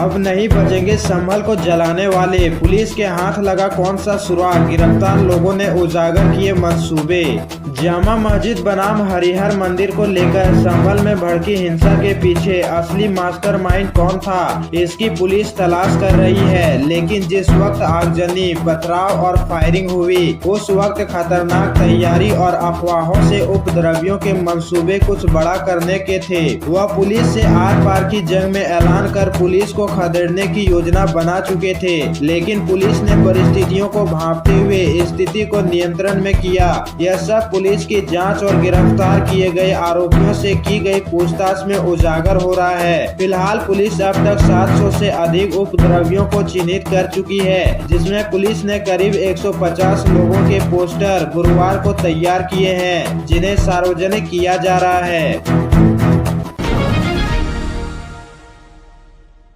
अब नहीं बचेंगे संभल को जलाने वाले, पुलिस के हाथ लगा कौन सा सुराग, गिरफ्तार लोगों ने उजागर किए मंसूबे। जामा मस्जिद बनाम हरिहर मंदिर को लेकर संभल में भड़की हिंसा के पीछे असली मास्टरमाइंड कौन था, इसकी पुलिस तलाश कर रही है। लेकिन जिस वक्त आगजनी, पथराव और फायरिंग हुई, उस वक्त खतरनाक तैयारी और अफवाहों से उपद्रवियों के मंसूबे कुछ बड़ा करने के थे। वह पुलिस से आर पार की जंग में ऐलान कर पुलिस को खदेड़ने की योजना बना चुके थे। लेकिन पुलिस ने परिस्थितियों को भांपते हुए स्थिति को नियंत्रण में किया। यह सब पुलिस की जांच और गिरफ्तार किए गए आरोपियों से की गई पूछताछ में उजागर हो रहा है। फिलहाल पुलिस अब तक 700 से अधिक उपद्रवियों को चिन्हित कर चुकी है, जिसमें पुलिस ने करीब 150 लोगों के पोस्टर गुरुवार को तैयार किए हैं, जिन्हें सार्वजनिक किया जा रहा है।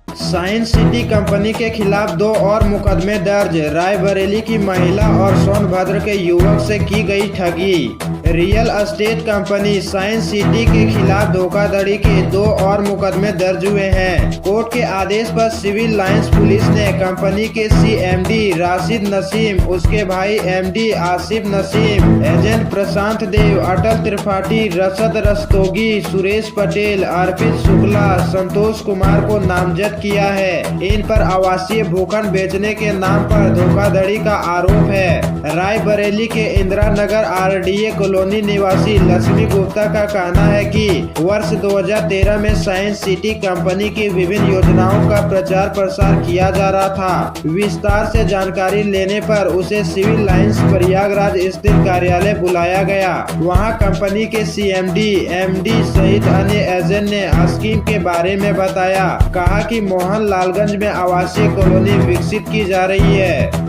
साइंस सिटी कंपनी के खिलाफ 2 और मुकदमे दर्ज, रायबरेली की महिला और सोनभद्र के युवक से की गई ठगी। Real estate company science city के खिलाफ धोखाधड़ी के 2 और मुकदमे दर्ज हुए हैं। कोर्ट के आदेश पर सिविल लाइंस पुलिस ने कंपनी के CMD राशिद नसीम, उसके भाई MD आसिफ नसीम, एजेंट प्रशांत देव, अटल त्रिपाठी, रसद रस्तोगी, सुरेश पटेल, अर्पित शुक्ला, संतोष कुमार को नामजद किया है। इन पर आवासीय भूखंड बेचने के नाम पर धोखाधड़ी का आरोप है। रायबरेली के इंदिरा नगर RDA कॉलोनी निवासी लक्ष्मी गुप्ता का कहना है कि वर्ष 2013 में साइंस सिटी कंपनी की विभिन्न योजनाओं का प्रचार प्रसार किया जा रहा था। विस्तार से जानकारी लेने पर उसे सिविल लाइंस प्रयागराज स्थित कार्यालय बुलाया गया। वहां कंपनी के CMD, MD सहित अन्य एजेंट ने स्कीम के बारे में बताया। कहा कि मोहन लालगंज में आवासीय कॉलोनी विकसित की जा रही है।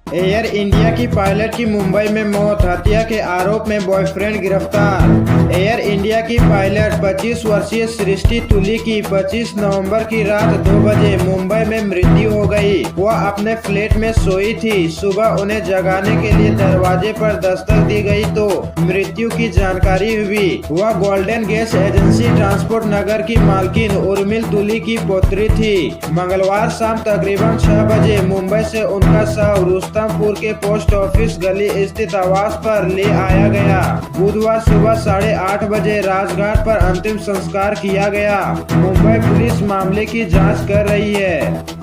एयर इंडिया की पायलट की मुंबई में मौत, हत्या के आरोप में बॉयफ्रेंड गिरफ्तार। एयर इंडिया की पायलट 25 वर्षीय सृष्टि तुली की 25 नवंबर की रात 2 बजे मुंबई में मृत्यु हो गई। वह अपने फ्लैट में सोई थी। सुबह उन्हें जगाने के लिए दरवाजे पर दस्तक दी गई तो मृत्यु की जानकारी हुई। वह गोल्डन गैस एजेंसी ट्रांसपोर्ट नगर की मालकिन उर्मिल तुली की पौत्री थी। मंगलवार शाम तकरीबन 6 बजे मुंबई से उनका शव रुस्तमपुर के पोस्ट ऑफिस गली स्थित आवास पर ले आया गया। बुधवार सुबह 8:30 बजे राजघाट पर अंतिम संस्कार किया गया। मुंबई पुलिस मामले की जांच कर रही है।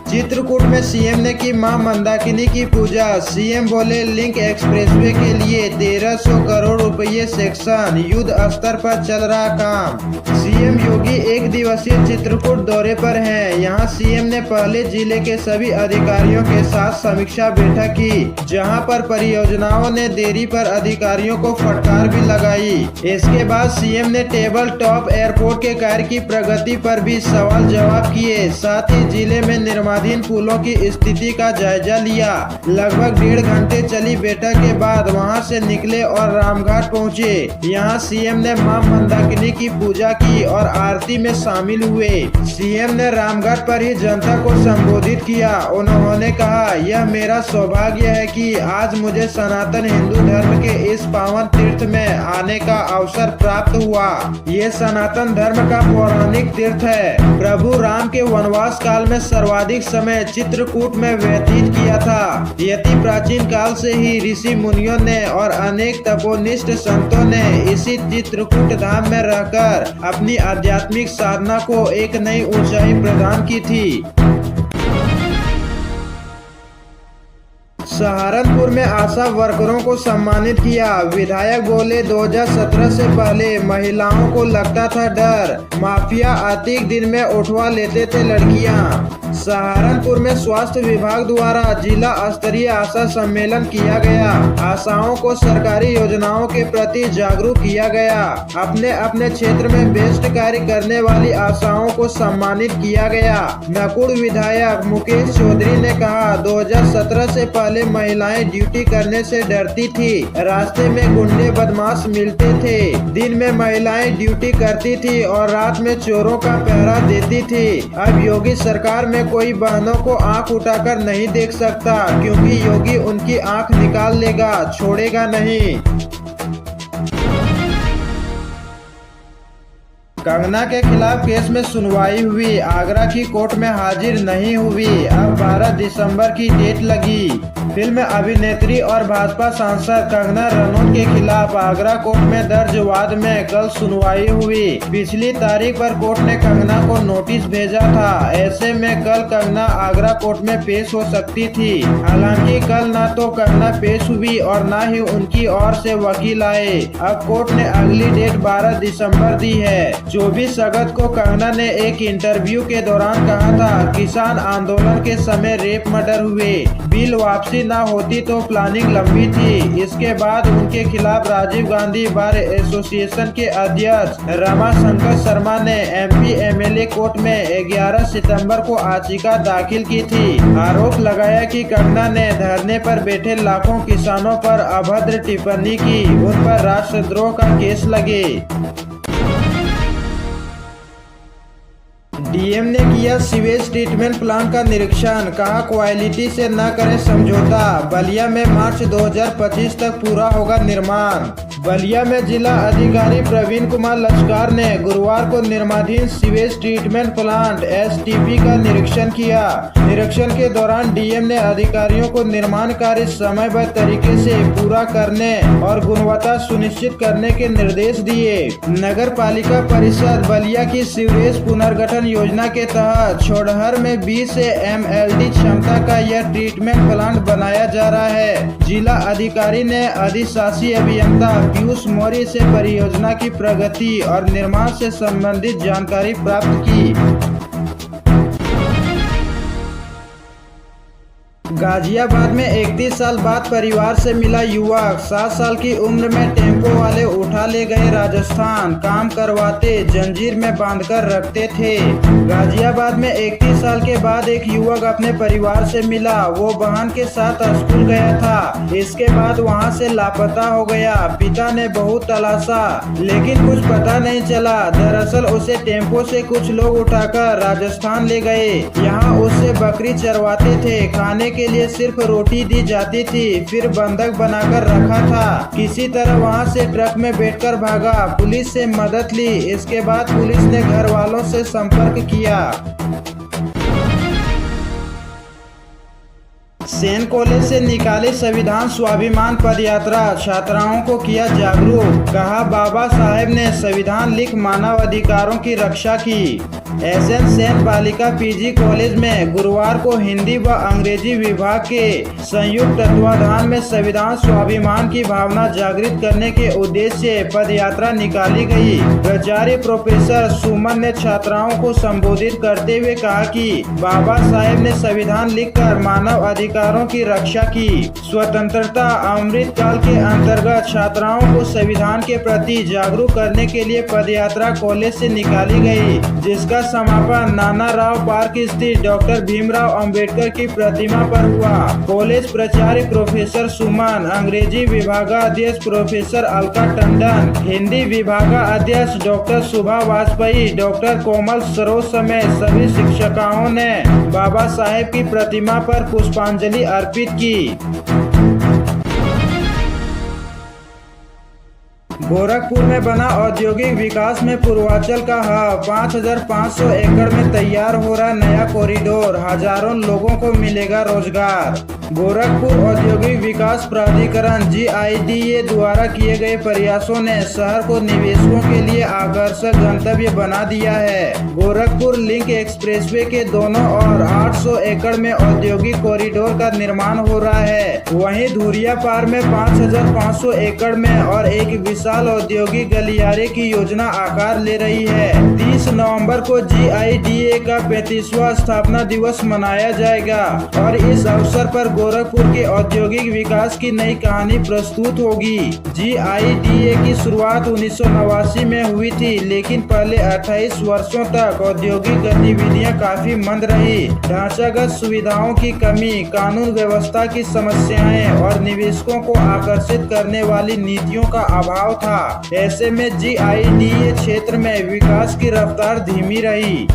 चित्रकूट में CM ने की मां मंदाकिनी की पूजा। CM बोले लिंक एक्सप्रेसवे के लिए 1300 करोड़ रुपये सेक्शन, युद्ध स्तर पर चल रहा काम। CM योगी 1 दिवसीय चित्रकूट दौरे पर हैं। यहां CM ने पहले जिले के सभी अधिकारियों के साथ समीक्षा बैठक की, जहां पर परियोजनाओं ने देरी पर अधिकारियों को फटकार भी लगाई। इसके बाद CM ने टेबल टॉप एयरपोर्ट के कार्य की प्रगति पर भी सवाल जवाब किए। साथ ही जिले में निर्माणाधीन पुलों की स्थिति का जायजा लिया। लगभग 1.5 घंटे चली बैठक के बाद वहां से निकले और रामघाट पहुंचे। यहां CM ने मां मंदाकिनी की पूजा की और आरती में शामिल हुए। CM ने रामघाट पर ही जनता को संबोधित किया। उन्होंने कहा, यह मेरा सौभाग्य है कि आज मुझे सनातन हिंदू धर्म के इस पावन तीर्थ में आने का अवसर प्राप्त हुआ। ये सनातन धर्म का पौराणिक तीर्थ है। प्रभु राम के वनवास काल में सर्वाधिक समय चित्रकूट में व्यतीत किया था। यति प्राचीन काल से ही ऋषि मुनियों ने और अनेक तपोनिष्ठ संतों ने इसी चित्रकूट धाम में रहकर अपनी आध्यात्मिक साधना को एक नई ऊंचाई प्रदान की थी। सहारनपुर में आशा वर्करों को सम्मानित किया। विधायक बोले 2017 से पहले महिलाओं को लगता था डर, माफिया अतिक दिन में उठवा लेते थे लड़कियां। सहारनपुर में स्वास्थ्य विभाग द्वारा जिला स्तरीय आशा सम्मेलन किया गया। आशाओं को सरकारी योजनाओं के प्रति जागरूक किया गया। अपने अपने क्षेत्र में बेस्ट कार्य करने वाली आशाओं को सम्मानित किया गया। नकुड़ विधायक मुकेश चौधरी ने कहा, 2017 से पहले महिलाएं ड्यूटी करने से डरती थी। रास्ते में गुंडे बदमाश मिलते थे। दिन में महिलाएं ड्यूटी करती थी और रात में चोरों का पहरा देती थी। अब योगी सरकार में कोई बहनों को आंख उठाकर नहीं देख सकता, क्योंकि योगी उनकी आंख निकाल लेगा, छोड़ेगा नहीं। कंगना के खिलाफ केस में सुनवाई हुई, आगरा की कोर्ट में हाजिर नहीं हुई। अब 12 दिसंबर की डेट लगी। फिल्म अभिनेत्री और भाजपा सांसद कंगना रनौत के खिलाफ आगरा कोर्ट में दर्ज वाद में कल सुनवाई हुई। पिछली तारीख पर कोर्ट ने कंगना को नोटिस भेजा था। ऐसे में कल कंगना आगरा कोर्ट में पेश हो सकती थी। हालांकि कल न तो कंगना पेश हुई और न ही उनकी ओर से वकील आए। अब कोर्ट ने अगली डेट 12 दिसंबर दी है। 24 अगस्त को कंगना ने एक इंटरव्यू के दौरान कहा था, किसान आंदोलन के समय रेप मर्डर हुए, बिल वापसी न होती तो प्लानिंग लंबी थी। इसके बाद उनके खिलाफ राजीव गांधी बार एसोसिएशन के अध्यक्ष रमाशंकर शर्मा ने MP MLA कोर्ट में 11 सितंबर को याचिका दाखिल की थी। आरोप लगाया कि कंगना ने धरने पर बैठे लाखों किसानों पर अभद्र टिप्पणी की, उन पर राष्ट्रद्रोह का केस लगे। DM ने किया सीवेज ट्रीटमेंट प्लांट का निरीक्षण, कहा क्वालिटी से न करें समझौता। बलिया में मार्च 2025 तक पूरा होगा निर्माण। बलिया में जिला अधिकारी प्रवीण कुमार लश्कार ने गुरुवार को निर्माणाधीन सीवेज ट्रीटमेंट प्लांट STP का निरीक्षण किया। निरीक्षण के दौरान DM ने अधिकारियों को निर्माण कार्य समयबद्ध तरीके से पूरा करने और गुणवत्ता सुनिश्चित करने के निर्देश दिए। नगर पालिका परिषद बलिया की सीवरेज पुनर्गठन योजना के तहत छोड़हर में 20 MLD क्षमता का यह ट्रीटमेंट प्लांट बनाया जा रहा है। जिला अधिकारी ने अधिशासी अभियंता पीयूष मौर्य से परियोजना की प्रगति और निर्माण से संबंधित जानकारी प्राप्त की। गाजियाबाद में 31 साल बाद परिवार से मिला युवक, 7 साल की उम्र में टेम्पो वाले उठा ले गए राजस्थान, काम करवाते जंजीर में बांधकर रखते थे। गाजियाबाद में 31 साल के बाद एक युवक अपने परिवार से मिला। वो बहन के साथ स्कूल गया था, इसके बाद वहां से लापता हो गया। पिता ने बहुत तलाशा लेकिन कुछ पता नहीं चला। दरअसल उसे टेम्पो से कुछ लोग उठाकर राजस्थान ले गए। यहाँ उससे बकरी चरवाते थे, खाने के लिए सिर्फ रोटी दी जाती थी, फिर बंधक बनाकर रखा था। किसी तरह वहां से ट्रक में बैठकर भागा, पुलिस से मदद ली। इसके बाद पुलिस ने घर वालों से संपर्क किया। सेन कॉलेज से निकाली संविधान स्वाभिमान पदयात्रा, छात्राओं को किया जागरूक। कहा बाबा साहेब ने संविधान लिख मानव अधिकारों की रक्षा की। SN सेन बालिका PG कॉलेज में गुरुवार को हिंदी व अंग्रेजी विभाग के संयुक्त तत्वाधान में संविधान स्वाभिमान की भावना जागृत करने के उद्देश्य से पदयात्रा निकाली गई। प्राचार्य प्रोफेसर सुमन ने छात्राओं को संबोधित करते हुए कहा कि बाबा साहेब ने संविधान लिखकर मानव अधिकारों की रक्षा की। स्वतंत्रता अमृत काल के अंतर्गत छात्राओं को संविधान के प्रति जागरूक करने के लिए पदयात्रा कॉलेज से निकाली गई, जिसका समापन नाना राव पार्क स्थित डॉक्टर भीमराव अंबेडकर की प्रतिमा पर हुआ। कॉलेज प्राचार्य प्रोफेसर सुमन, अंग्रेजी विभागाध्यक्ष प्रोफेसर अलका टंडन, हिंदी विभागाध्यक्ष डॉक्टर सुभा वाजपेयी, डॉक्टर कोमल सरोज समेत सभी शिक्षिकाओं ने बाबा साहेब की प्रतिमा पर पुष्पांजलि अर्पित की। गोरखपुर में बना औद्योगिक विकास में पूर्वांचल का हब, 5500 एकड़ में तैयार हो रहा नया कॉरिडोर, हजारों लोगों को मिलेगा रोजगार। गोरखपुर औद्योगिक विकास प्राधिकरण GIDA द्वारा किए गए प्रयासों ने शहर को निवेशकों के लिए आकर्षक गंतव्य बना दिया है। गोरखपुर लिंक एक्सप्रेसवे के दोनों ओर 800 एकड़ में औद्योगिक कॉरिडोर का निर्माण हो रहा है। वहीं धुरियापार में 5500 एकड़ में और एक विशाल औद्योगिक गलियारे की योजना आकार ले रही है। 30 नवंबर को GIDA का 35वां स्थापना दिवस मनाया जाएगा और इस अवसर पर गोरखपुर के औद्योगिक विकास की नई कहानी प्रस्तुत होगी। GIDA की शुरुआत 1989 में हुई थी, लेकिन पहले 28 वर्षों तक औद्योगिक गतिविधियां काफी मंद रही। ढांचागत सुविधाओं की कमी, कानून व्यवस्था की समस्याएं और निवेशकों को आकर्षित करने वाली नीतियों का अभाव था। ऐसे में GIDA क्षेत्र में विकास की रफ्तार धीमी रही।